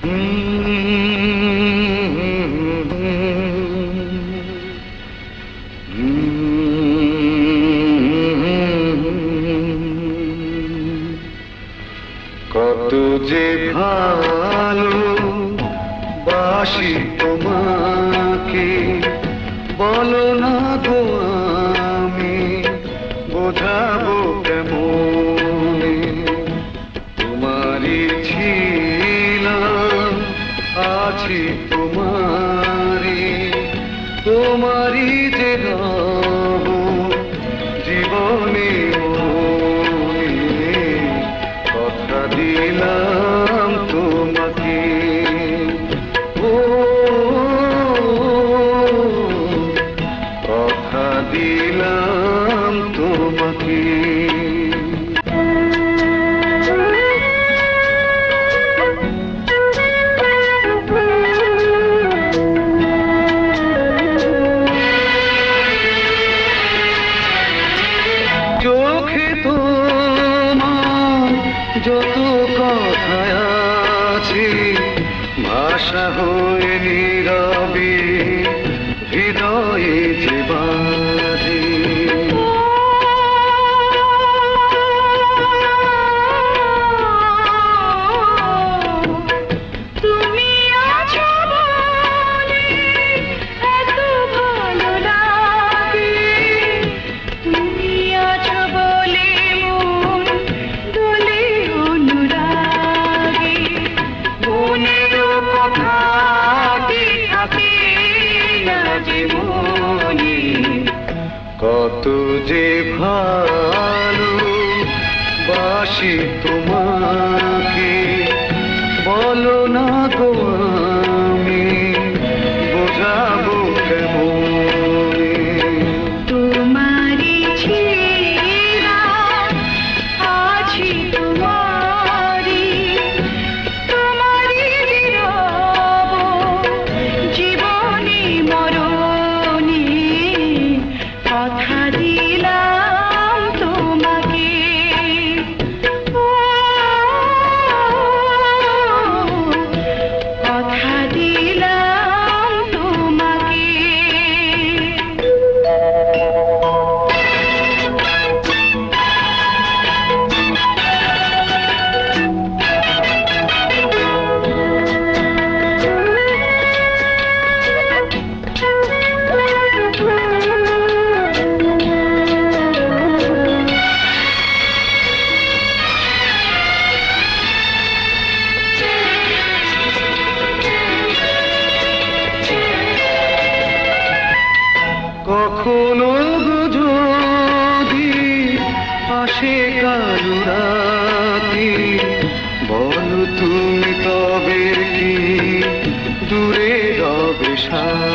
কত যে ভালো বাসি তোমাকে বলো না গো আমি বোঝাবো কেমনে। তোমারই ছিলাম আছি তোমারই, তোমারই যে রব জীবনে মনে। কথা দিলাম তোমাকে, ও কথা দিলাম তোমাকে। চোখে তোমার যত কথা আছে ভাষা হয়ে নীরবে হৃদয়ে যে বাজে। কত যে ভালো বাসি তোমাকে বলো না গো আমি বোঝাবো কেমনে। তোমারই ছিলাম আছি তোমারই, তোমারই রব জীবনে মরণে। কথা দিলাম তোমাকে, কথা দিলাম তোমাকে। কখনো যদি আসে কালো রাতে বলো তুমি তবে কি দূরে রবে সাথে।